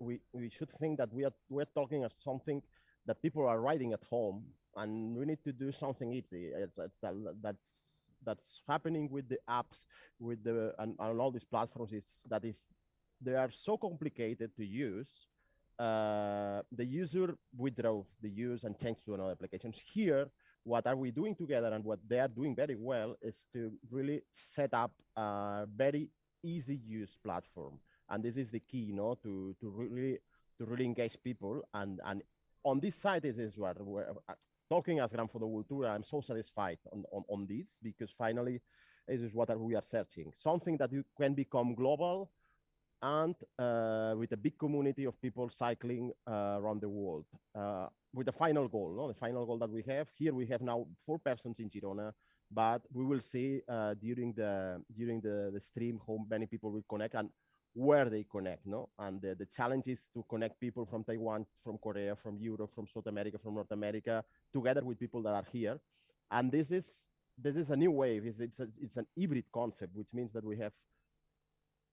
we should think that we're talking of something that people are riding at home, and we need to do something easy. That's happening with the apps, with the and all these platforms. Is that if they are so complicated to use, the user withdraw the use and change to another applications. Here, what are we doing together, and what they are doing very well is to really set up a very easy use platform. And this is the key, to really engage people. And on this side, this is what we're talking as Gran Fondo Cultura. I'm so satisfied on this, because finally, this is what we are searching. Something that you can become global, and with a big community of people cycling around the world. With the final goal, no? The final goal that we have here, we have now 4 persons in Girona, but we will see during the stream how many people will connect and where they connect, no? And the challenge is to connect people from Taiwan, from Korea, from Europe, from South America, from North America, together with people that are here. And this is a new wave. It's an hybrid concept, which means that we have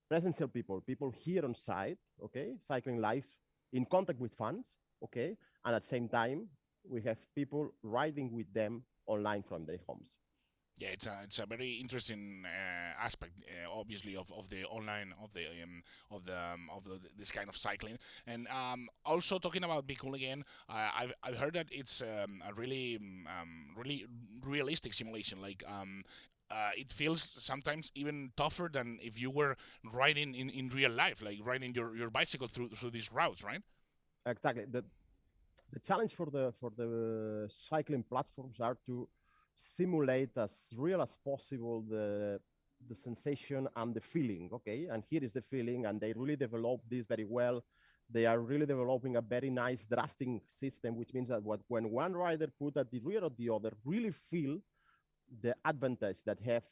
presential people here on site, okay, cycling lives in contact with fans, okay, and at the same time, we have people riding with them online from their homes. Yeah, it's a very interesting aspect, obviously, of the online of this kind of cycling. And also talking about Bkool again, I've heard that it's a really really realistic simulation. Like it feels sometimes even tougher than if you were riding in real life, like riding your bicycle through these routes, right? Exactly. The challenge for the cycling platforms are to simulate as real as possible the sensation and the feeling. Okay, and here is the feeling, and they really develop this very well. They are really developing a very nice drafting system, which means that when one rider put at the rear of the other, really feel the advantage that have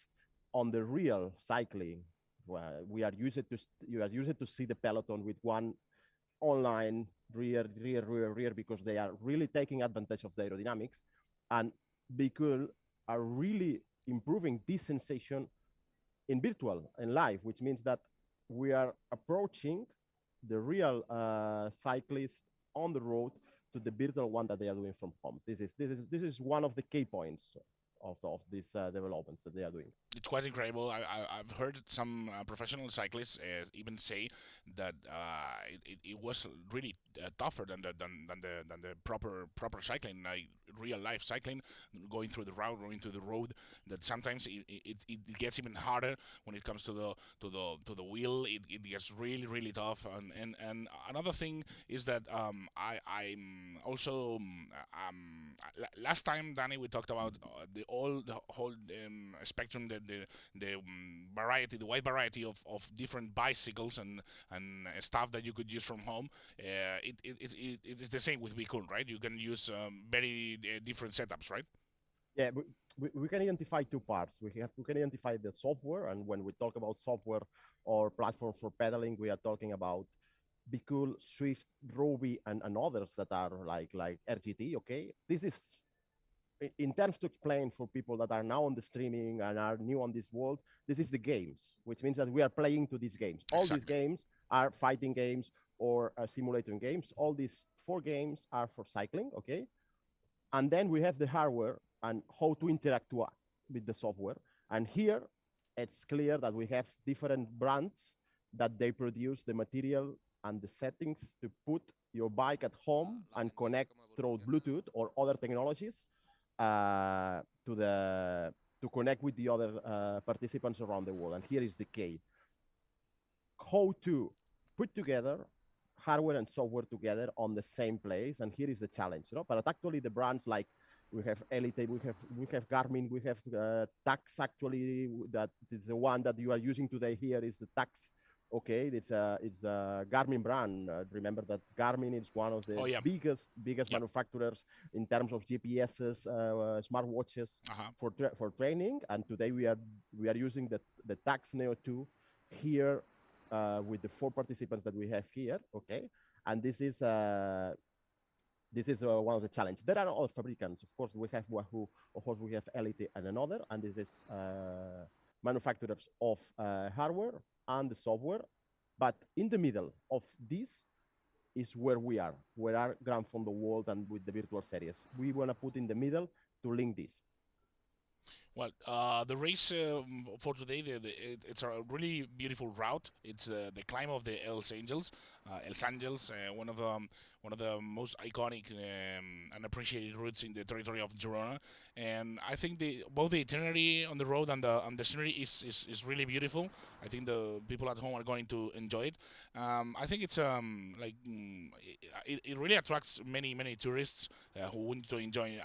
on the real cycling. Well, you are used to see the peloton with one online rear, because they are really taking advantage of the aerodynamics, and Bkool are really improving this sensation in virtual and live, which means that we are approaching the real cyclist on the road to the virtual one that they are doing from home. This is one of the key points of these developments that they are doing. It's quite incredible. I've heard some professional cyclists even say that it was really tougher than the proper cycling, like real life cycling, going through the route, going through the road. That sometimes it gets even harder when it comes to the wheel. It gets really tough. And another thing is that I'm also last time, Danny, we talked about the whole spectrum, the variety, the wide variety of different bicycles and stuff that you could use from home. It is the same with Bkool, right? You can use very different setups, right? Yeah, we can identify 2 parts. We can identify the software, and when we talk about software or platform for pedaling, we are talking about Bkool, Swift, Roby, and others that are like RGT. Okay, this is in terms to explain for people that are now on the streaming and are new on this world. This is the games, which means that we are playing to these games. All these Exactly. games are fighting games or simulating games. All these 4 games are for cycling. Okay, and then we have the hardware and how to interact with the software. And here, it's clear that we have different brands that they produce the material and the settings to put your bike at home and connect through Bluetooth or other technologies uh, to the to connect with the other participants around the world. And here is the key: how to put together hardware and software together on the same place. And here is the challenge, But actually, the brands like we have Elite, we have Garmin, we have Tax. Actually, that is the one that you are using today. Here is the Tax. Okay, it's a Garmin brand. Remember that Garmin is one of the Oh yeah. biggest Yep. manufacturers in terms of GPSs, smartwatches Uh-huh. for training. And today we are using the Tax Neo 2 here with the 4 participants that we have here. Okay, and this is one of the challenges. There are other fabricants. Of course, we have Wahoo. Of course, we have Elite and another. And this is manufacturers of hardware and the software. But in the middle of this, is where are Gran Fondo World and with the virtual series. We want to put in the middle to link this. Well, the race for today, it's a really beautiful route. It's the climb of the Els Angels, one of the most iconic and appreciated routes in the territory of Girona. And I think both the itinerary on the road and the scenery is really beautiful. I think the people at home are going to enjoy it. I think it's it really attracts many tourists who want to enjoy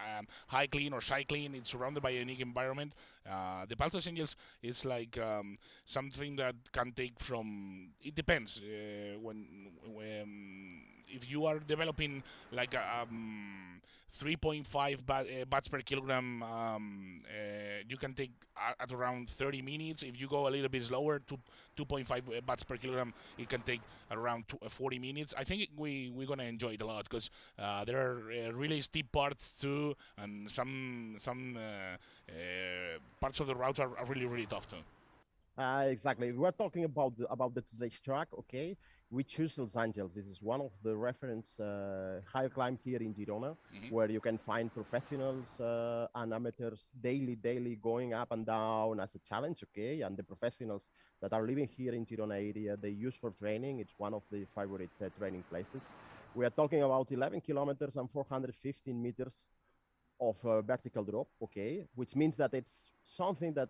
hiking or cycling. It's surrounded by a unique environment. The Paltos Angels is like something that can take from. It depends when if you are developing like a 3.5 watts per kilogram, you can take at around 30 minutes. If you go a little bit slower, 2.5 watts per kilogram, it can take around 40 minutes. I think we're gonna enjoy it a lot because there are really steep parts too, and some parts of the route are really tough too. Exactly. We're talking about the today's track. Okay, we choose Los Angeles. This is one of the reference high climb here in Girona, where you can find professionals and amateurs daily going up and down as a challenge. Okay, and the professionals that are living here in Girona area, they use for training. It's one of the favorite training places. We are talking about 11 kilometers and 415 meters of vertical drop. Okay, which means that it's something that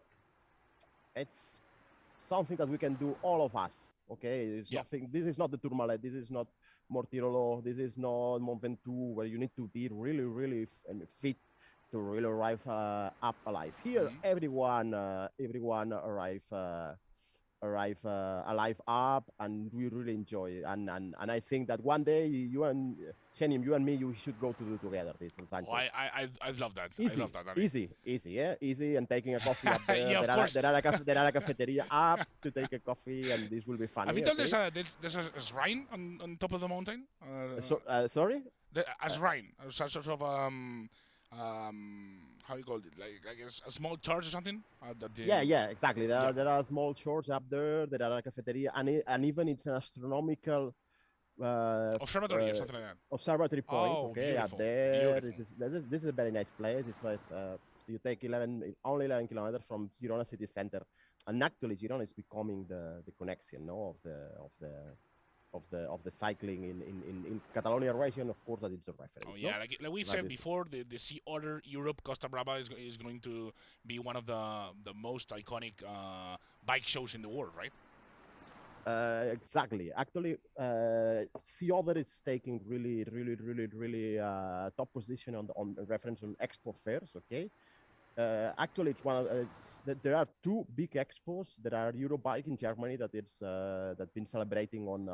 we can do all of us. Okay, it's nothing. This is not the Tourmalet. This is not Mortirolo. This is not Mont Ventoux, where you need to be really fit to really arrive up alive. Here, everyone arrive alive up, and we really enjoy it. And I think that one day you and Shenim, you and me, you should go to do together this. Oh, I love that. Easy, I love that. I mean. Easy, and taking a coffee up there. Yeah, of course. There are a cafeteria up to take a coffee, and this will be fun. Have you told there's a shrine on top of the mountain? Sorry? A shrine, sort of how you call it, like a small church or something? Yeah, exactly. There are small churches up there. There are a cafeteria, and even it's an astronomical observatory or something like that. Observatory point. Oh, okay, beautiful. Up there. Beautiful. This is a very nice place. This place, you take only 11 kilometers from Girona city center, and actually Girona is becoming the connection, no, of the cycling in Catalonia region. Of course, that it's a reference. Oh yeah, like we said before, the Sea Otter Europe Costa Brava is going to be one of the most iconic bike shows in the world, right? Exactly. Actually, Sea Otter is taking really top position on reference on expo fairs. Okay. Actually, it's there are two big expos. There are Eurobike in Germany that's been celebrating on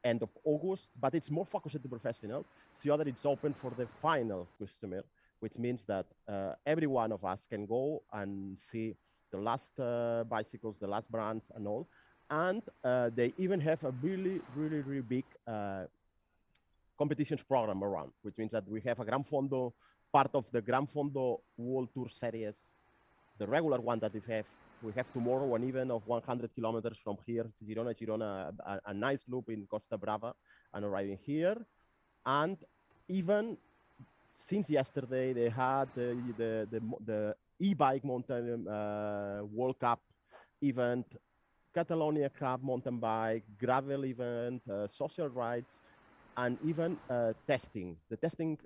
end of August, but it's more focused to professionals. Sea Otter it's open for the final customer, which means that every one of us can go and see the last bicycles, the last brands, and all. And they even have a really big competitions program around, which means that we have a Gran Fondo, part of the Gran Fondo World Tour Series, the regular one that we have tomorrow, an event of 100 kilometers from here to Girona, a nice loop in Costa Brava, and arriving here. And even since yesterday, they had the e-bike mountain World Cup event, Catalonia Cup mountain bike, gravel event, social rides, and even testing. The testing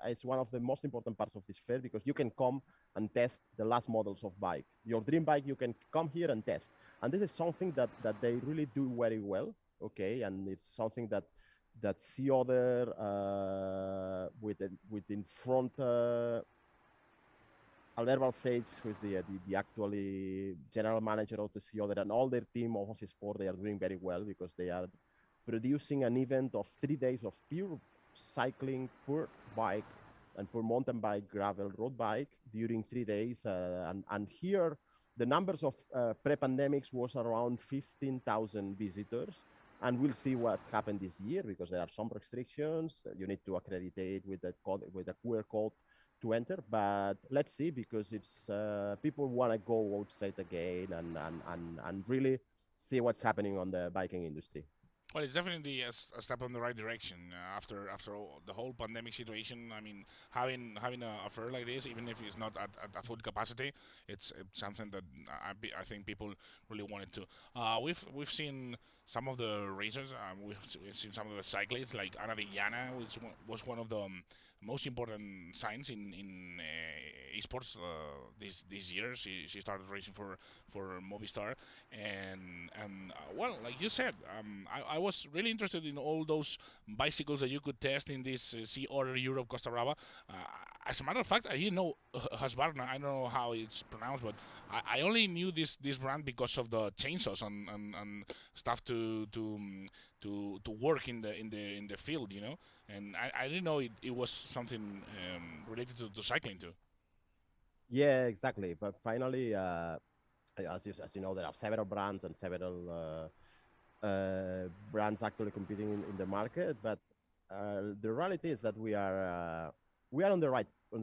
is one of the most important parts of this fair because you can come and test the last models of bike. Your dream bike, you can come here and test. And this is something that they really do very well, okay? And it's something that Sea Otter with in front Albert Balsage, who is the actually general manager of the Sea Otter, and all their team of Aussie Sport, they are doing very well because they are producing an event of 3 days of pure cycling, pure bike, and pure mountain bike, gravel, road bike during 3 days. And here, the numbers of pre-pandemics was around 15,000 visitors. And we'll see what happened this year because there are some restrictions. You need to accreditate with the code, with a QR code to enter. But let's see, because it's people want to go outside again and really see what's happening on the biking industry. Well, it's definitely a step in the right direction after the whole pandemic situation. I mean, having a fair like this, even if it's not at full capacity, it's something that I think people really wanted to. We've seen some of the racers. We've seen some of the cyclists like Ana Villana, which was one of the most important signs in esports this year. She started racing for Movistar, and well, like you said, I was really interested in all those bicycles that you could test in this Sea Otter Europe Costa Brava. Uh, as a matter of fact, I didn't know Husqvarna. I don't know how it's pronounced, but I only knew this brand because of the chainsaws and stuff to work in the field, you know. And I didn't know it was something related to cycling too. Yeah, exactly. But finally, as you know, there are several brands and several brands actually competing in the market. But the reality is that we are on the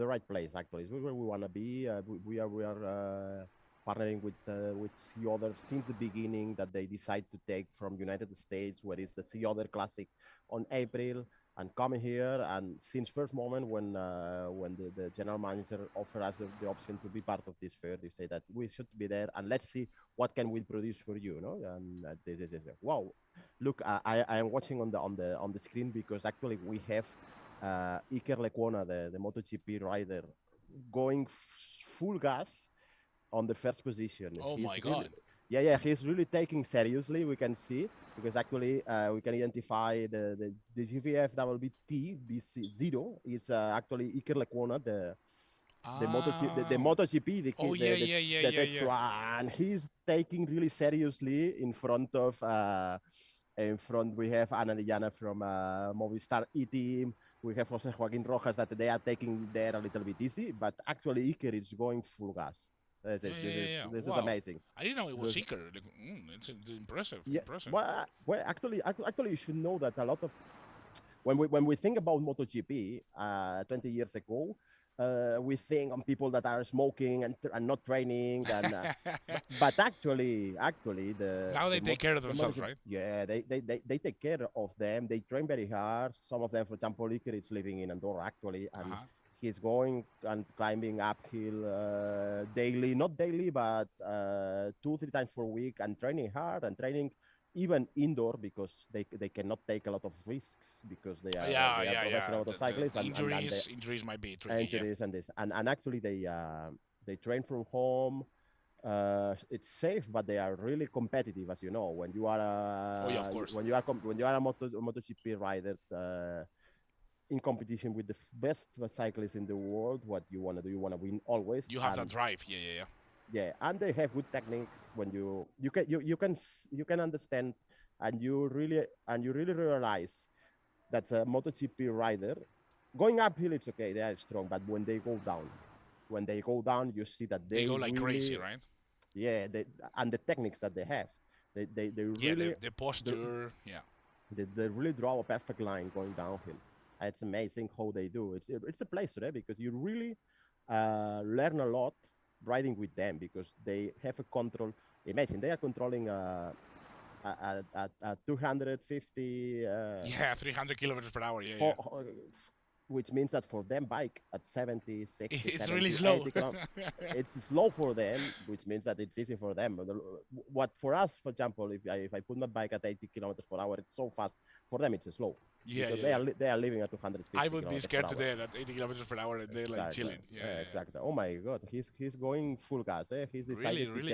right place. Actually, it's where we want to be. We are partnering with Sea Other since the beginning. That they decide to take from United States, where is the Sea Other Classic on April, and coming here. And since first moment when the general manager offered us the option to be part of this fair, they say that we should be there and let's see what can we produce for you, no? And this is wow. Look, I am watching on the screen because actually we have Iker Lecuona, the MotoGP rider, going full gas on the first position. Oh He's my really, God! yeah, he's really taking seriously. We can see because actually we can identify the GVFWT BC0 is actually Iker Lecuona, the Ah, MotoGP, oh yeah, yeah, yeah, the yeah, extra, yeah. and he's taking really seriously in front of. In front, we have Ana Diana from Movistar Team. We have Jose Joaquin Rojas that they are taking there a little bit easy, but actually Iker is going full gas. Yeah, yeah, yeah, yeah. This is Wow. amazing. I didn't know it was Because, Seeker. Like, it's impressive, yeah, impressive. well, actually, you should know that a lot of when we think about MotoGP 20 years ago, we think on people that are smoking and not training, and but actually Now they take care of the themselves, MotoGP, right? yeah, they take care of them. They train very hard. Some of them, for example, Iker is living in Andorra actually, and Uh-huh. he's going and climbing uphill daily, not daily, but 2 3 times per week, and training hard and training even indoor because they cannot take a lot of risks because Yeah, they are yeah, yeah. professional motorcyclists The and the injuries might be tricky. Yeah. injuries and this and actually they train from home. It's safe, but they are really competitive, as you know. Oh yeah, of course. When you are a MotoGP rider in competition with the best cyclists in the world, what you want to do, you want to win always. You have that And drive. Yeah, yeah, yeah. yeah, and they have good techniques when you can understand and you really realize that a MotoGP rider going uphill it's okay, they are strong, but when they go down you see that They they go like crazy, really, right? yeah, and the techniques that they have, they Yeah, really the they, posture. Yeah. they really draw a perfect line going downhill. It's amazing how they do. It's a place today because you really learn a lot riding with them because they have a control. Imagine they are controlling a 250 Yeah, 300 kilometers per hour. Yeah, yeah. ho- which means that for them bike at 70, 60, It's really 70, slow. 80 kilometers, it's slow for them, which means that it's easy for them. What for us, for example, if I put my bike at 80 kilometers per hour, it's so fast. For them, it's slow Yeah, because yeah, yeah. they are living at I 250 would be kilometers per scared hour. today at 80 kilometers per hour and they're like Exactly. chilling. Yeah, yeah, yeah. Exactly. Oh my God, he's going full gas. Eh? He's Really, decided really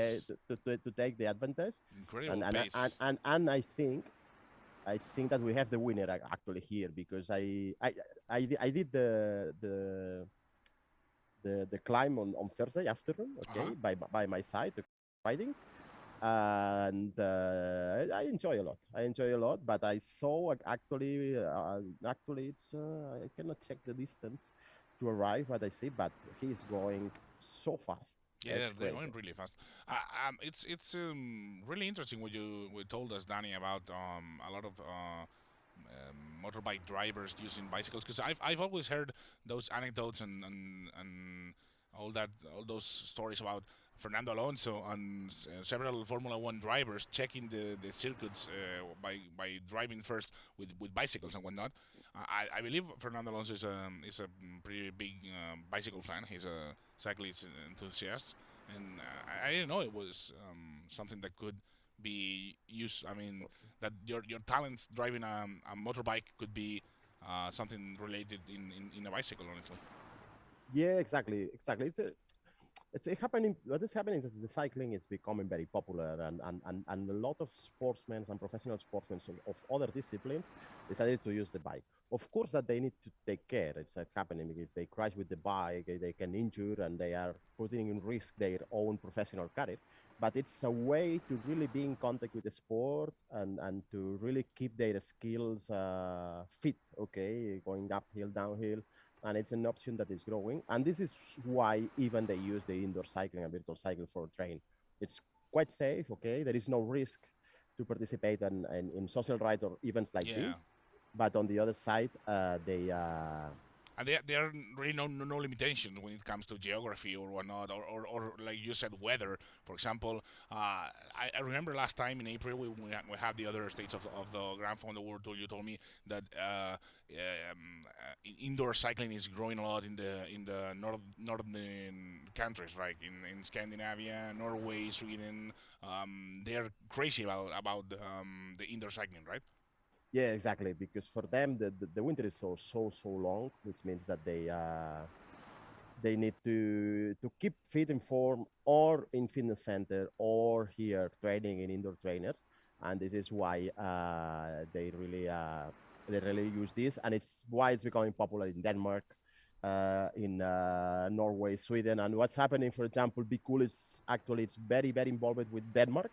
to take the advantage, incredible pace. and I think that we have the winner actually here because I did the climb on Thursday afternoon, Uh okay, huh. by my side, riding, and I enjoy a lot. I enjoy a lot, but I saw actually it's I cannot check the distance to arrive, but I see, but he's going so fast. Yeah, It's they're crazy. going really fast. It's really interesting what you told us, Danny, about a lot of motorbike drivers using bicycles because I've always heard those anecdotes and all those stories about Fernando Alonso and several Formula One drivers checking the circuits by driving first with bicycles and whatnot. I believe Fernando Alonso is a pretty big bicycle fan. He's a cyclist enthusiast, and I didn't know it was something that could be used. I mean, that your talents driving a motorbike could be something related in a bicycle, honestly. Yeah, exactly. It's happening. What is happening is the cycling is becoming very popular, and a lot of sportsmen and professional sportsmen of other disciplines decided to use the bike. Of course, that they need to take care. It's happening because if they crash with the bike, they can injure, and they are putting in risk their own professional career. But it's a way to really be in contact with the sport and to really keep their skills fit. Okay, going uphill, downhill, and it's an option that is growing. And this is why even they use the indoor cycling and virtual cycle for train. It's quite safe, okay? There is no risk to participate in social ride or events like this. But on the other side, and there are really no limitations when it comes to geography or whatnot, or like you said, weather. For example, I remember last time in April we had the other states of the Gran Fondo World Tour. You told me that indoor cycling is growing a lot in the northern countries, right? In Scandinavia, Norway, Sweden. They're crazy about the indoor cycling, right? Yeah, exactly. Because for them, the winter is so long, which means that they need to keep fit in form or in fitness center or here training in indoor trainers, and this is why they really use this, and it's why it's becoming popular in Denmark, in Norway, Sweden, and what's happening. For example, Bkool is actually it's very involved with Denmark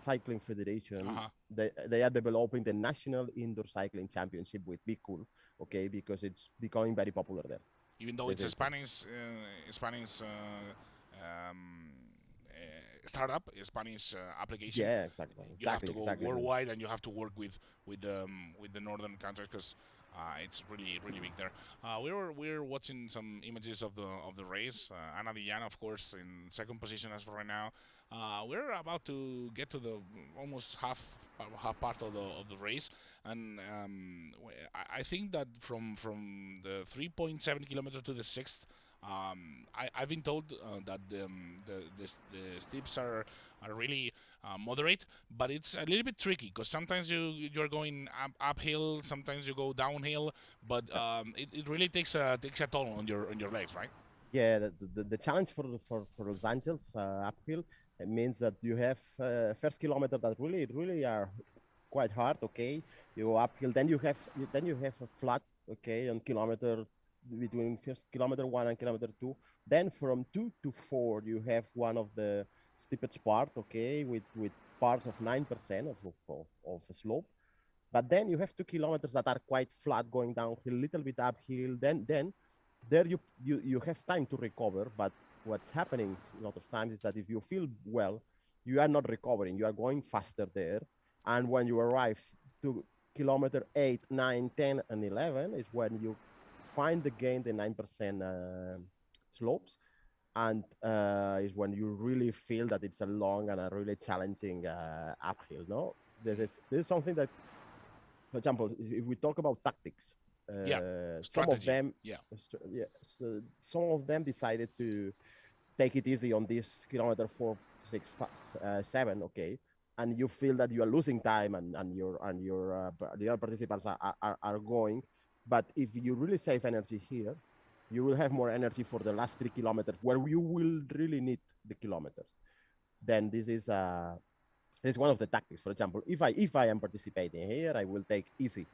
Cycling Federation. They are developing the national indoor cycling championship with Bkool, okay, because it's becoming very popular there. Even though it's a Spanish startup, a Spanish application. Yeah, exactly. You have to go worldwide, and you have to work with the northern countries because it's really big there. We were watching some images of the race. Ana Villana, of course, in second position as for right now. We're about to get to the almost half part of the race, and I think that from the 3.7 kilometers to the sixth, I've been told that the steeps are really moderate, but it's a little bit tricky because sometimes you're going uphill, sometimes you go downhill, but it really takes a toll on your legs, right? Yeah, the challenge for Los Angeles uphill, it means that you have first kilometer that really are quite hard. Okay, you go uphill, then you have a flat. Okay, on kilometer between first kilometer 1 and kilometer 2. Then from 2 to 4, you have one of the steepest part. Okay, with parts of 9% of slope. But then you have 2 kilometers that are quite flat, going downhill, little bit uphill. Then there you have time to recover. But what's happening a lot of times is that if you feel well, you are not recovering. You are going faster there. And when you arrive to kilometer 8, 9, 10, and 11 is when you find again the 9% slopes. And is when you really feel that it's a long and a really challenging uphill. No, this is something that, for example, if we talk about tactics, some of them, some of them decided to take it easy on this kilometer 4, 6, 7. Okay, and you feel that you are losing time, and the other participants are going. But if you really save energy here, you will have more energy for the last 3 kilometers where you will really need the kilometers. Then this is one of the tactics. For example, if I am participating here, I will take easy.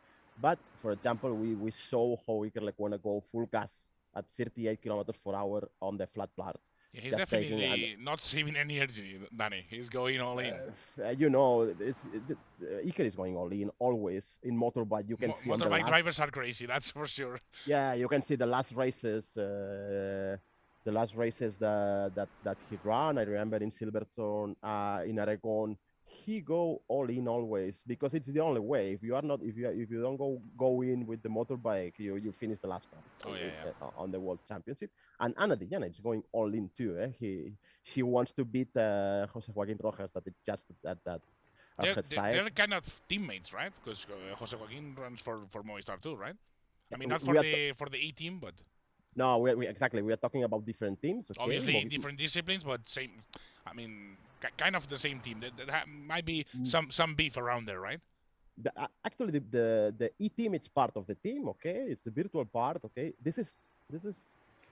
But for example, we saw how Iker Lecuona go full gas at 38 kilometers per hour on the flat part. Yeah, he's definitely not saving any energy, Danny. He's going all in. Iker is going all in always in motorbike. You can see motorbike drivers are crazy. That's for sure. Yeah, you can see the last races. The last races that he ran. I remember in Silverstone, in Aragon, he go all in always because it's the only way. If you are not, if you don't go in with the motorbike, you finish the last one on the World Championship. And Ana de Jana is going all in too. He wants to beat Jose Joaquin Rojas. That it's just that they're kind of teammates, right? Because Jose Joaquin runs for Movistar too, right? I mean, not for the A team, but no, exactly. We are talking about different teams. Okay? Obviously, different disciplines, but same. I mean, kind of the same team. There might be some beef around there, right? Actually, the E team it's part of the team. Okay, it's the virtual part. Okay, this is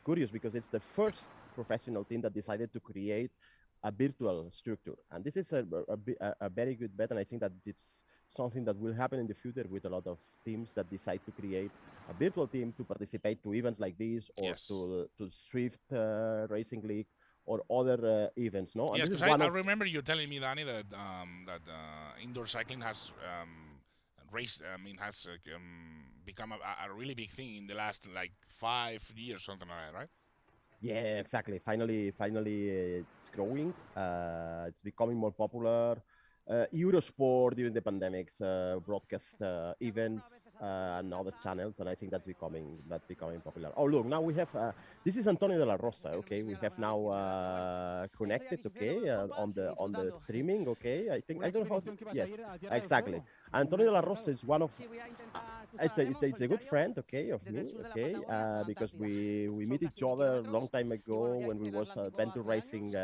curious because it's the first professional team that decided to create a virtual structure, and this is a very good bet, and I think that it's something that will happen in the future with a lot of teams that decide to create a virtual team to participate to events like this or to Swift Racing League or other events. No, yes, because I remember you telling me, Danny, that indoor cycling has become a really big thing in the last like 5 years, something like that, right? Yeah, exactly. Finally, it's growing. It's becoming more popular. Eurosport during the pandemics broadcast events and other channels, and I think that's becoming popular. Oh, look, now we have this is Antonio de la Rosa. Okay, we have now connected. Okay, on the streaming. Okay, I think I don't know how. Yes, exactly. Antonio de la Rosa is one of. It's a good friend. Okay, of me. Okay, because we meet each other a long time ago when we was Venture Racing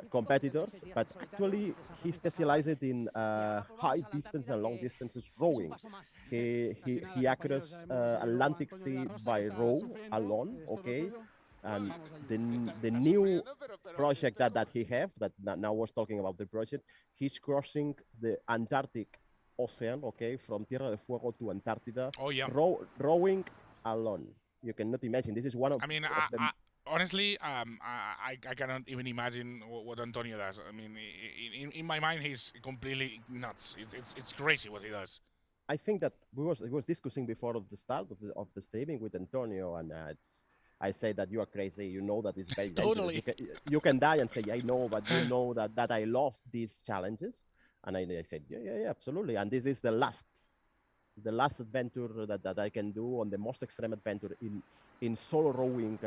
competitors, but actually he specialized in high distance and long distances rowing. He across Atlantic Sea by row alone. Okay, and the new project that he have that now was talking about the project. He's crossing the Antarctic Ocean. Okay, from Tierra del Fuego to Antarctica. Oh yeah, rowing alone. You cannot imagine. This is one of. I mean, honestly, I cannot even imagine what Antonio does. I mean, in my mind, he's completely nuts. It's crazy what he does. I think that we was discussing before of the start of the streaming with Antonio, and I say that you are crazy. You know that it's very totally. You can die and say I know, but you know that I love these challenges, and I said yeah, absolutely. And this is the last adventure that I can do on the most extreme adventure in solo rowing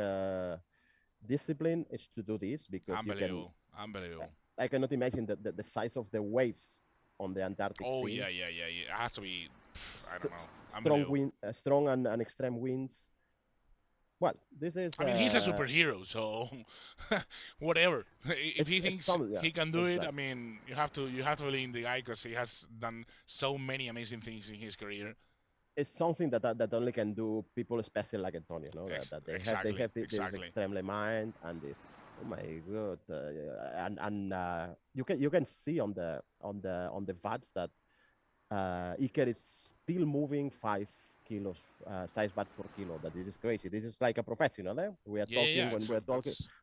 discipline is to do this because unbelievable. I cannot imagine the size of the waves on the Antarctic Sea. Yeah. It has to be, I don't know. Strong and extreme winds. Well, this is. I mean, he's a superhero, so whatever. If he thinks he can do it, I mean, you have to believe in the guy because he has done so many amazing things in his career. It's something that only can do people especially like Antonio, no? That they have this extremely mind and this. Oh my god! And you can see on the VADs that Iker is still moving 5 kilos size VAT per kilo. That this is crazy. This is like a professional. We are talking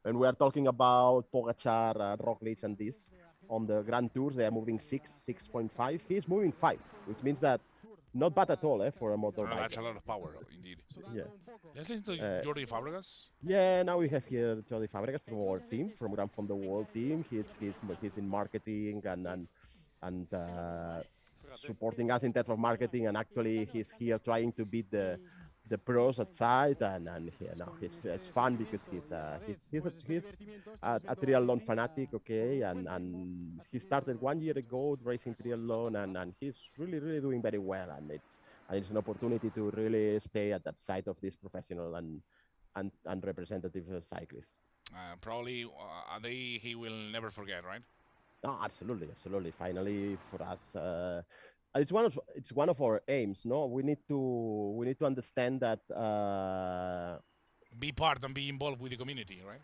when we are talking about Pogacar, Roglic, and this on the Grand Tours. They are moving 6.5. He is moving 5, which means that not bad at all for a motorbike. That's a lot of power, indeed. Yeah. Let's listen to Jordi Fabregas. Yeah, now we have here Jordi Fabregas from our team, from Gran Fondo World team. He's in marketing and supporting us in terms of marketing, and actually he's here trying to beat the pros outside, and here now it's fun because he's a triathlon fanatic, okay, and he started 1 year ago racing triathlon, and he's really doing very well, and it's an opportunity to really stay at that side of this professional and representative cyclist. Probably a day he will never forget, right? No, absolutely. Finally, for us, it's one of our aims. No, we need to understand that. Be part and be involved with the community, right?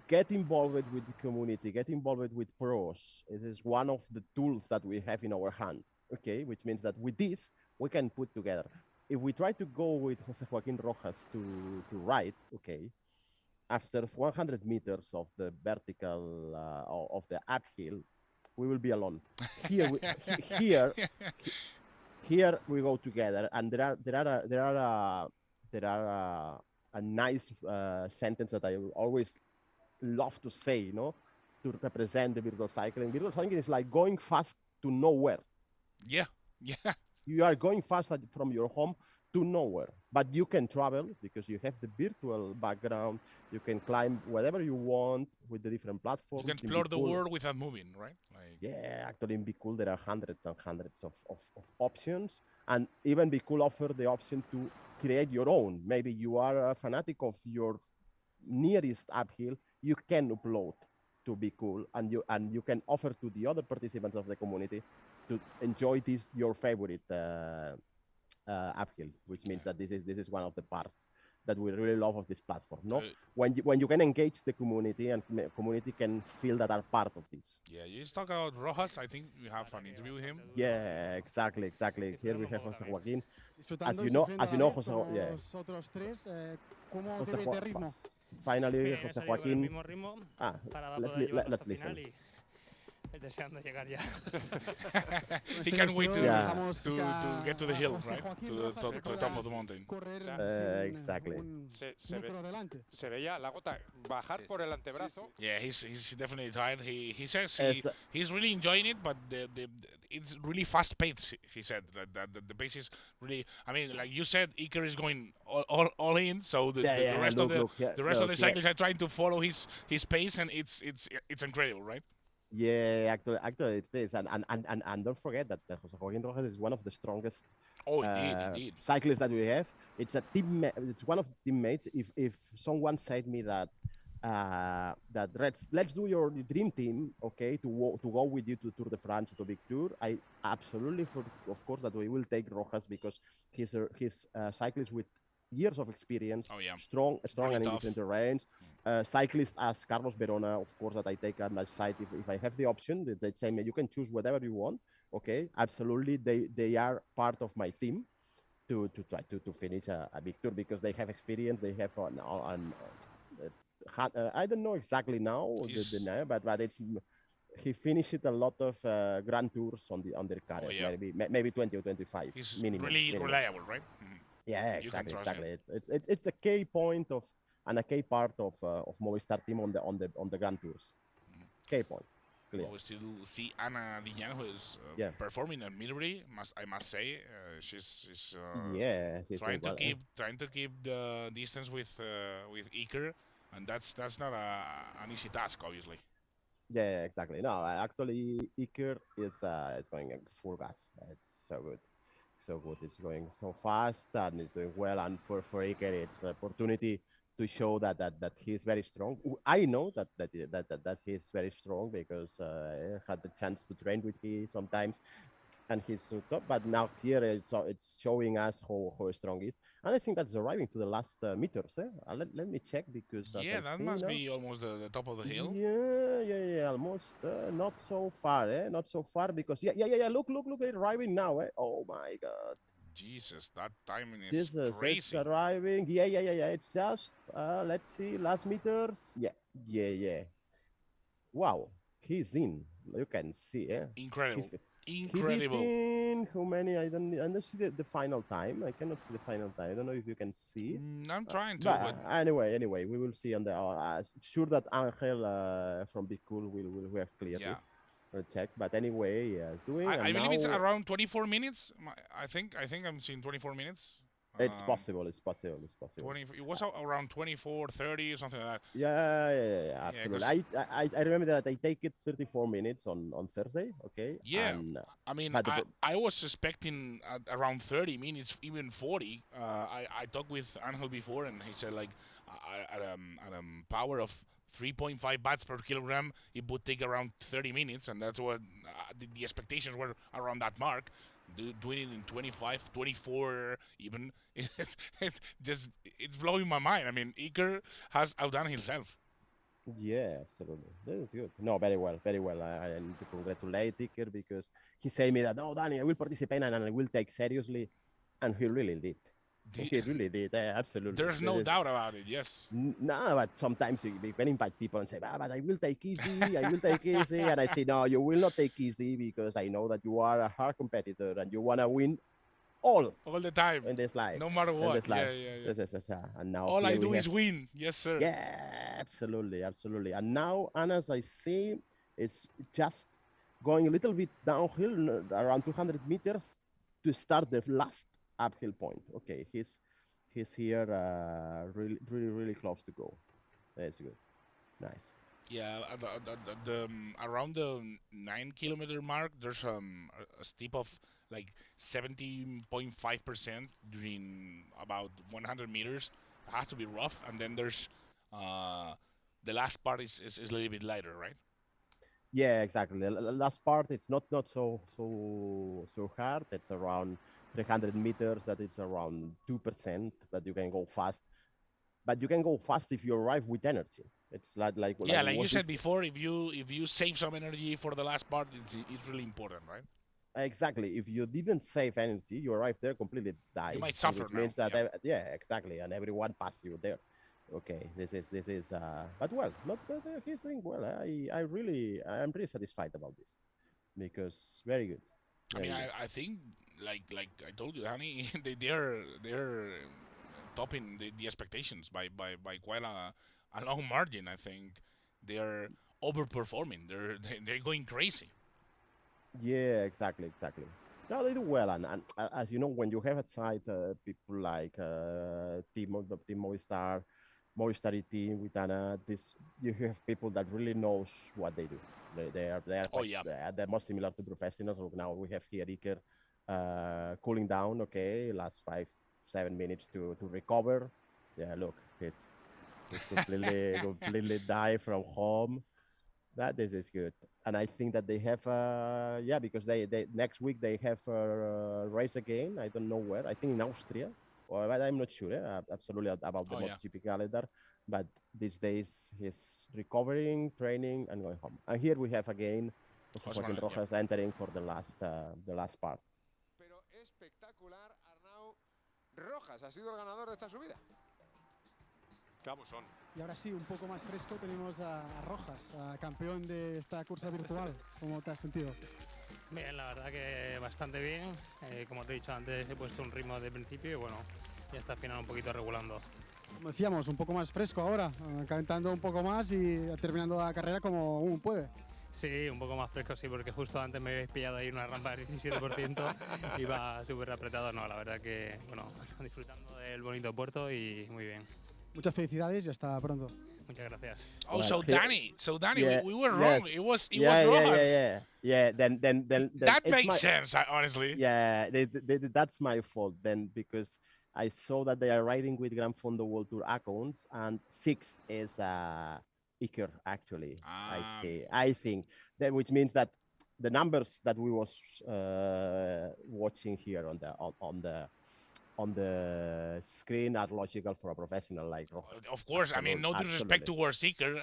Get involved with the community. Get involved with pros. It is one of the tools that we have in our hand. Okay, which means that with this we can put together. If we try to go with Jose Joaquin Rojas to ride, okay, after 100 meters of the vertical of the uphill, we will be alone. Here we go together, and there are a nice sentence that I always love to say. You know, to represent the virtual cycling. Virtual cycling is like going fast to nowhere. Yeah, yeah. You are going fast from your home to nowhere, but you can travel because you have the virtual background. You can climb whatever you want with the different platforms. You can explore the world without moving, right? Like, yeah, actually in Bkool there are hundreds and hundreds of options, and even Bkool offer the option to create your own. Maybe you are a fanatic of your nearest uphill, you can upload to Bkool, and you can offer to the other participants of the community to enjoy this your favorite uphill, which means that this is one of the parts that we really love of this platform. No, when you can engage the community and community can feel that are part of this. yeah, you just talk about Rojas. I think you have an interview with him. Yeah, exactly. Here we have José Joaquín. Disfrutando As you know, José, yeah. los otros tres, ¿cómo José te ves de ritmo? Finally, José Joaquín. Mismo ritmo para let's, poder llevarlo let's hasta el listen. final y deseando llegar ya. He can't wait to get to the hill, José right? Joaquín To Rojas, the top of the mountain. Correr Exactly. un Se metro adelante. ve ya la gota bajar por el antebrazo. Yeah, he's definitely tired. He says Yes. he's really enjoying it, but it's really fast paced. He said that the pace is really. I mean, like you said, Iker is going all in. So the rest of the cyclists are trying to follow his pace, and it's incredible, right? Yeah, actually it's this, and don't forget that José Joaquín Rojas is one of the strongest Indeed. cyclists that we have. It's a team. It's one of the teammates. If someone said me that let's do your dream team, okay, to go with you to Tour de France, to Big Tour, I absolutely, of course, that we will take Rojas because he's a cyclist with years of experience, strong really and in tough. different terrains. Cyclist as Carlos Verona, of course, that I take on my side if I have the option. They say you can choose whatever you want. Okay, absolutely, they are part of my team to try to finish a Big Tour because they have experience. They have I don't know exactly now the name, but it's he finished a lot of Grand Tours on their career, maybe 20 or 25. He's minimum, really reliable, right? Yeah, exactly. It's a key point of and a key part of Movistar Team on the Grand Tours. Key point. Clear. Well, we still see Ana Diñan, who is performing admirably. I must say, she's trying to keep the distance with Iker, and that's not an easy task, obviously. Yeah, exactly. No, actually, Iker is going full gas. It's so good. It's going so fast and it's doing well. And for Iker, it's an opportunity to show that he's very strong. I know that he's very strong because I had the chance to train with him sometimes, and he's so top. But now here it's showing us how strong he is, and I think that's arriving to the last meters. Let me check because that must be almost the top of the hill. Yeah, almost. Not so far, Not so far because Look, they're arriving now, Oh my God. Jesus, that timing is crazy. It's arriving. Yeah. It's just, let's see, last meters. Yeah. Wow, he's in. You can see, Incredible. In how many? I don't see the final time. I cannot see the final time. I don't know if you can see. I'm trying to. But anyway, we will see on the. Sure that Angel from Bkool will have cleared it. We'll check. But anyway, doing. I believe it's around 24 minutes. I think I'm seeing 24 minutes. It's possible. It's possible. It was around 24, 30 or something like that. Yeah, absolutely. I remember that I take it 34 minutes on Thursday. Okay. Yeah. I mean, I was expecting around 30 minutes, even 40. I talked with Angel before, and he said like at a power of 3.5 watts per kilogram, it would take around 30 minutes, and that's what the expectations were around that mark. Doing it in 25, 24 even, it's blowing my mind. I mean, Iker has outdone himself. Yeah, absolutely. This is good. No, very well. I need to congratulate Iker because he said me that, Danny, I will participate and I will take seriously, and he really did. He really did, absolutely. There's no doubt about it, yes. No, but sometimes you can invite people and say, but I will take easy, and I say, no, you will not take easy because I know that you are a hard competitor and you want to win all the time in this life. no matter what. Yeah. And now all I do is win. Yes, sir. Yeah, absolutely. And now, as I see, it's just going a little bit downhill, around 200 meters to start the last uphill point. Okay, he's here, really close to go. That's good. Nice. Yeah, around the 9-kilometer mark, there's a steep of like 17.5% during about 100 meters. It has to be rough, and then there's the last part is a little bit lighter, right? Yeah, exactly. The last part, it's not so hard. It's around 300 meters. That it's around 2% that you can go fast. But you can go fast if you arrive with energy. It's like you said before. If you save some energy for the last part, it's really important, right? Exactly. If you didn't save energy, you arrive there completely die. You might suffer. Which means that exactly, and everyone passes you there. Okay, this is. But well, he's doing well. I'm really satisfied about this because very good. I think like I told you, honey, they're topping the expectations by quite a long margin. I think they're overperforming. They're going crazy. Yeah, exactly. No, they do well, and as you know, when you have at side people like Team Movistar Team with Anna, you have people that really knows what they do. They are they're more similar to professionals. So now we have here Iker cooling down. Okay, last 5-7 minutes to recover. Yeah, look, he's completely died from home. This is good, and I think that they have because they next week they have a race again. I don't know where. I think in Austria, or I'm not sure absolutely about the MotoGP calendar. But these days he's recovering, training, and going home. And here we have again Joaquín Rojas entering for the last part. Pero espectacular, Arnau. Rojas ha sido el ganador de esta subida. Y ahora sí, un poco más fresco, tenemos a Rojas, campeón de esta cursa virtual. ¿Cómo te has sentido? Bien, la verdad que bastante bien. Como te he dicho antes, he puesto un ritmo de principio y bueno, ya está al final un poquito regulando. Como decíamos, un poco más fresco ahora, calentando un poco más y terminando la carrera como uno puede. Sí, un poco más fresco, sí, porque justo antes me habéis pillado ahí una rampa del 17%, iba súper apretado. No, la verdad que, bueno, disfrutando del bonito puerto y muy bien. Muchas felicidades y hasta pronto. Muchas gracias. Oh, so Danny, we were wrong. It was Rojas. Yeah. Then that makes sense, honestly. Yeah, that's my fault then, because I saw that they are riding with Gran Fondo World Tour accounts, and 6 is Iker actually. I think that, which means that the numbers that we was watching here on the screen are logical for a professional like Rojas. Of course, I mean, no disrespect towards Iker.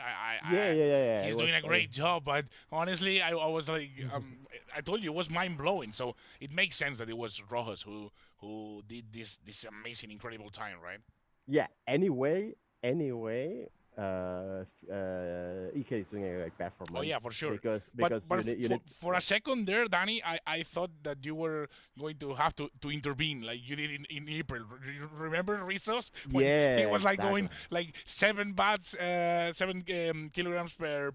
Yeah. He's doing a great job, but honestly, I was like, I told you, it was mind-blowing. So it makes sense that it was Rojas who did this amazing, incredible time, right? Yeah. Anyway, Iker is doing a great performance. Oh yeah, for sure. Because for a second there, Danny, I thought that you were going to have to intervene like you did in April. Remember Rizos? When he was like going like 7 watts, 7 kilograms per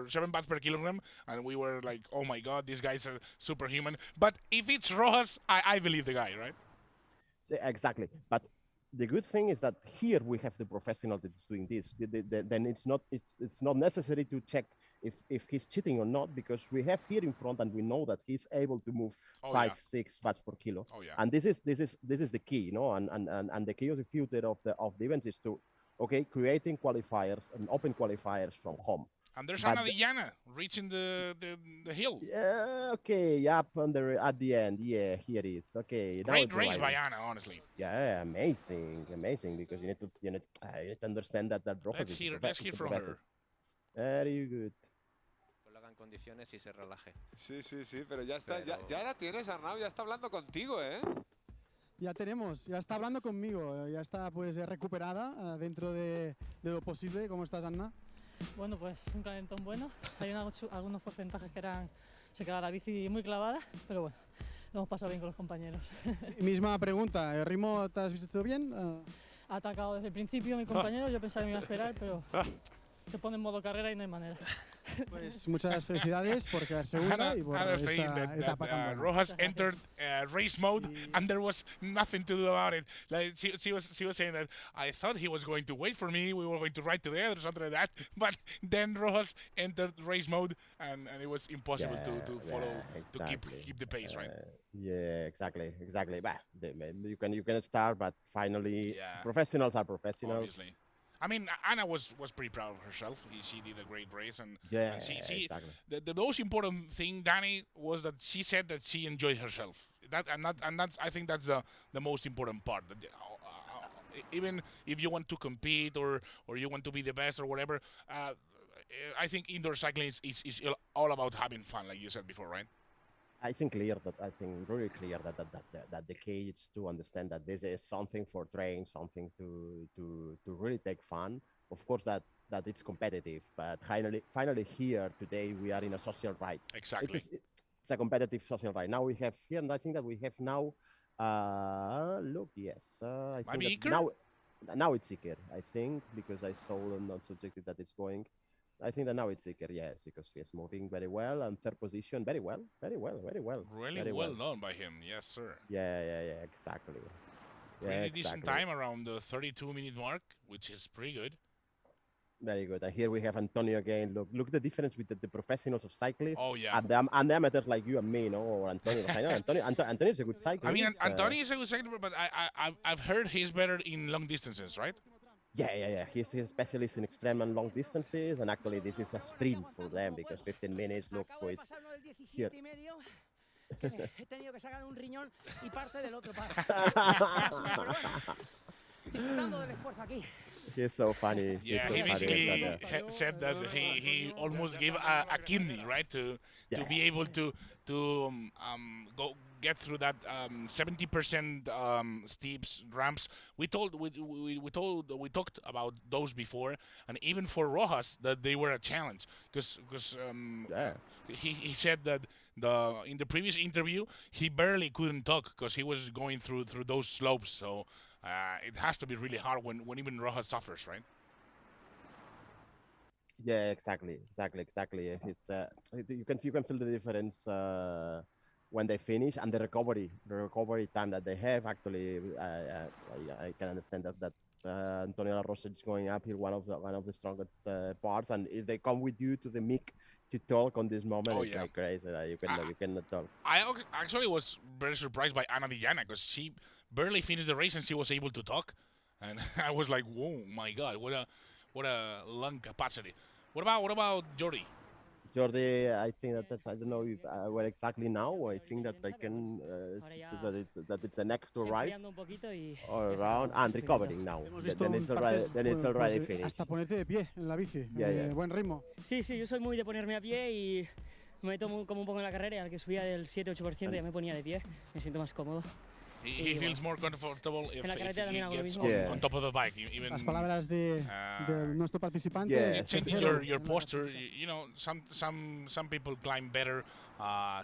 7 watts per kilogram, and we were like, oh my God, this guy's a superhuman. But if it's Rojas, I believe the guy, right? Exactly, but the good thing is that here we have the professional that is doing this. Then it's not necessary to check if he's cheating or not, because we have here in front and we know that he's able to move 5-6 watts per kilo. Oh, yeah. And this is the key, you know, and the key of the future of the events is to creating qualifiers and open qualifiers from home. And there's Ana Diana reaching the hill. Yeah, okay, up at the end. Yeah, here it is. Okay. Great race by Ana, honestly. Yeah, amazing, because you need to understand that Rojas Let's hear from her. Very good. Lo haga en condiciones y se relaje. Sí, pero ya está, ya la tienes, Arnau, ya está hablando contigo, ¿eh? Ya está hablando conmigo, ya está pues recuperada dentro de lo posible. ¿Cómo estás, Anna? Bueno, pues un calentón bueno. Hay algunos porcentajes que se quedaba la bici muy clavada, pero bueno, lo hemos pasado bien con los compañeros. Misma pregunta, ¿el ritmo te has visto bien? Ha atacado desde el principio mi compañero, yo pensaba que me iba a esperar, pero se pone en modo carrera y no hay manera. Pues muchas felicidades por quedar segunda y por esta etapa tan buena. Rojas entered race mode and there was nothing to do about it. Like she was saying that I thought he was going to wait for me, we were going to ride together or something like that, but then Rojas entered race mode and it was impossible to follow, exactly. to keep the pace, right? Yeah, exactly. Bah, you can start, but finally, professionals are professionals. Obviously. I mean, Anna was pretty proud of herself. She did a great race, and exactly. The most important thing, Danny, was that she said that she enjoyed herself. That's I think that's the most important part. That, even if you want to compete or you want to be the best or whatever, I think indoor cycling is all about having fun, like you said before, right? I think really clear that the key is to understand that this is something for train, something to really take fun. Of course that it's competitive, but finally here today we are in a social ride. Exactly. It's a competitive social ride. Now we have here, and I think that we have now. Look, yes, I think that now it's Iker. I think because I saw on subjective that it's going. I think that now it's Iker, yes, because he is moving very well and third position, very well. Really well done by him, yes, sir. Yeah, exactly. Pretty decent time around the 32-minute mark, which is pretty good. Very good. And here we have Antonio again. Look the difference with the professionals of cyclists. Oh yeah. And the amateurs like you and me, no? Or Antonio. I know Antonio is a good cyclist. I mean, Antonio is a good cyclist, but I've heard he's better in long distances, right? Yeah. He's a specialist in extreme and long distances, and actually this is a sprint for them because 15 minutes. Look, so it's here. He tenido que sacar un riñón y parte del otro par. Disfrutando del esfuerzo aquí. He's so funny. Yeah, he basically said that he almost gave a kidney, right, to be able to go get through that 70% steeps ramps. We talked about those before, and even for Rojas that they were a challenge because he said that in the previous interview he barely couldn't talk because he was going through those slopes. So it has to be really hard when even Rojas suffers, right? Yeah, exactly. It's you can feel the difference when they finish and the recovery time that they have. Actually, I can understand that Antonio Rosa is going up here, one of the strongest parts, and if they come with you to the mic to talk on this moment, it's like crazy. You cannot talk. I actually was very surprised by Ana Villana because she barely finished the race and she was able to talk, and I was like, whoa, my God, what a lung capacity. What about Jordi? Jordi, I think that's I don't know if where exactly now. I think that I can that it's the next to arrive or around and recovering now. Then it's already finished. Hasta ponerte de pie en la bici. Buen ritmo. Sí, yo soy muy de ponerme a pie y me meto como un poco en la carrera y al que subía del 7-8% ya me ponía de pie. Me siento más cómodo. He feels more comfortable if he gets on top of the bike. Even, las palabras de nuestro participante. It's changing your posture. You know, some people climb better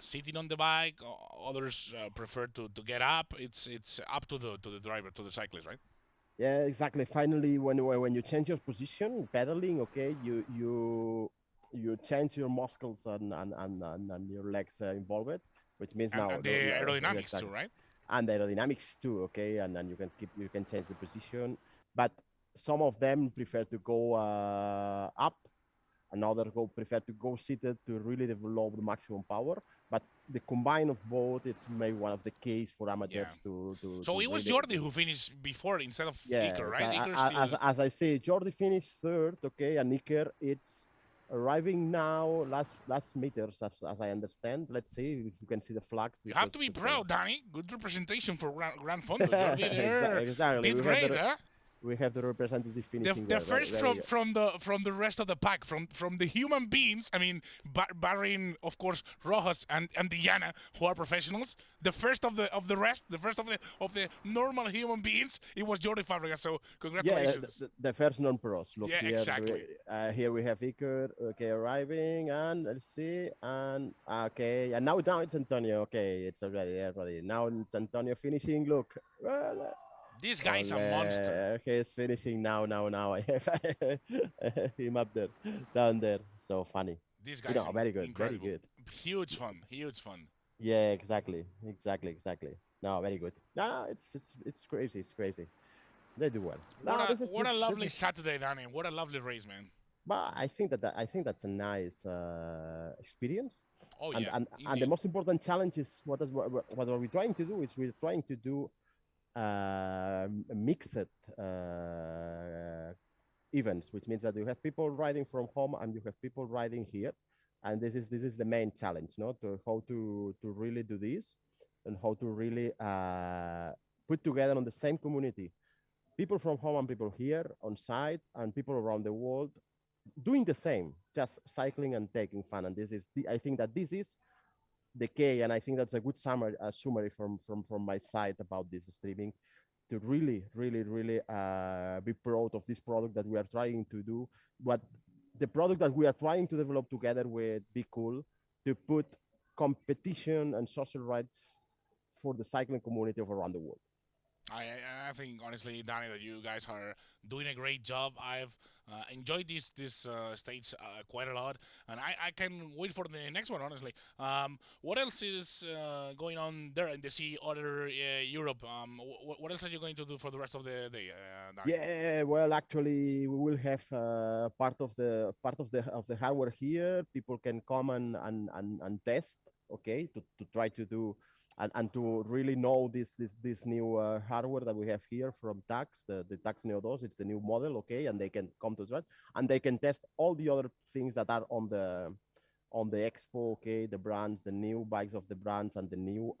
sitting on the bike. Others prefer to get up. It's up to the driver, to the cyclist, right? Yeah, exactly. Finally, when you change your position, pedaling, okay, you change your muscles and your legs involved, which means now and the aerodynamics too, right? And the aerodynamics too, okay, and then you can change the position, but some of them prefer to go up, and others prefer to go seated to really develop the maximum power. But the combine of both, it's maybe one of the keys for amateurs to. So it was Jordi who finished before instead of Iker, right? As I say, Jordi finished third, okay, and Iker it's arriving now, last meters, as I understand. Let's see if you can see the flags. You have to be proud, Danny. Good representation for Gran Fondo. Exactly. Did great, huh? We have the representative finishing The there. first from the rest of the pack, from the human beings. I mean, barring of course Rojas and Diana, who are professionals. The first of the rest, the first of the normal human beings, it was Jordi Fabregas. So congratulations. Yeah, the first non-pros. Look, Yeah, here, exactly. Here we have Iker, okay, arriving, and let's see, and okay, and now it's Antonio. Okay, it's already. Now it's Antonio finishing. Look, well, this guy is a monster. He's finishing now. I have him up there, down there. So funny. This guy is very good, incredible. very good. Huge fun. Yeah, exactly. No, very good. No, it's crazy. It's crazy. They do well. What a lovely Saturday, Danny. What a lovely race, man. But I think that's a nice experience. Oh, and, yeah. and the most important challenge is what are we trying to do? Is we're trying to do mixed events, which means that you have people riding from home and you have people riding here, and this is the main challenge, no? To how to really do this, and how to really put together on the same community people from home and people here on site and people around the world doing the same, just cycling and taking fun. And I think that this is the key, and I think that's a good summary from my side about this streaming, to really be proud of this product that we are trying to do, but the product that we are trying to develop together with Bkool, to put competition and social rights for the cycling community of around the world. I think honestly, Danny, that you guys are doing a great job. I've enjoyed this stage quite a lot, and I can wait for the next one. Honestly, what else is going on there in the sea, other Europe? What else are you going to do for the rest of the day, Danny? Yeah, well, actually, we will have part of the hardware here. People can come and test, okay, to try to do. And to really know this new hardware that we have here from Tax, the Tax Neo 2, it's the new model, okay, and they can come to that, and they can test all the other things that are on the expo, okay, the brands, the new bikes of the brands, and the new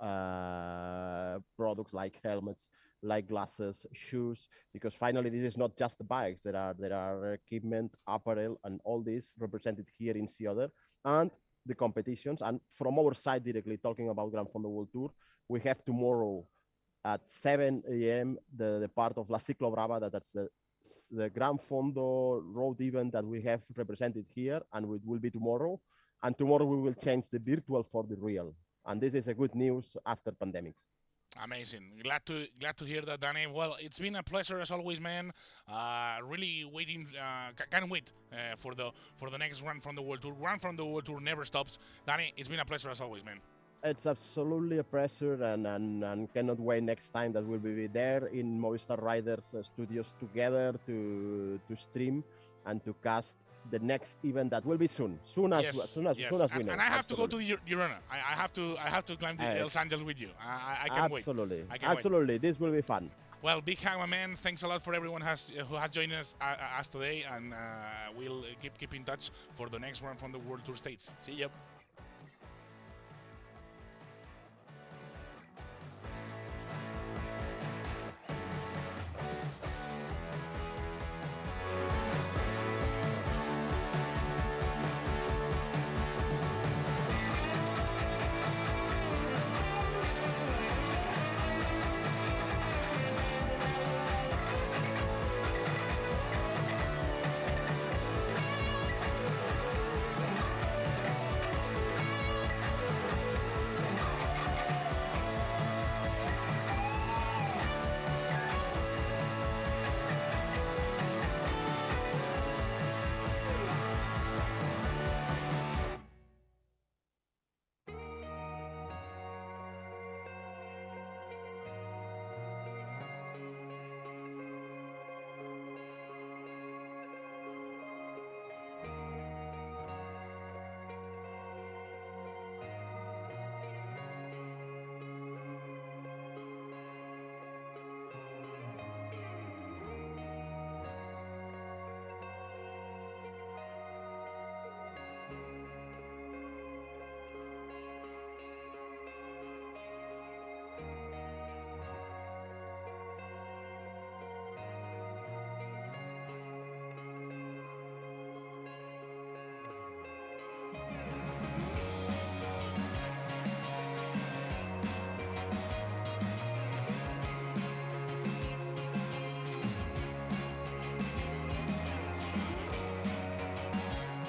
products like helmets, like glasses, shoes, because finally this is not just the bikes. There are equipment, apparel, and all this represented here in Ciudad, and the competitions. And from our side directly, talking about Gran Fondo World Tour, we have tomorrow at 7 a.m. the part of La Ciclo Brava, that's the Gran Fondo road event that we have represented here, and it will be tomorrow. And tomorrow we will change the virtual for the real. And this is a good news after pandemics. Amazing. Glad to hear that, Danny. Well, it's been a pleasure as always, man. Really waiting. Can't wait for the next Gran Fondo World Tour. Gran Fondo World Tour never stops. Danny, it's been a pleasure as always, man. It's absolutely a pleasure, and cannot wait next time that we'll be there in Movistar Riders studios together to stream and to cast the next event that will be soon as we know. And I have to go to Girona. I have to climb the Los Angeles with you. I can't wait. Absolutely. This will be fun. Well, big hug, my man. Thanks a lot for everyone who has joined us today, and we'll keep in touch for the next one from the World Tour States. See ya.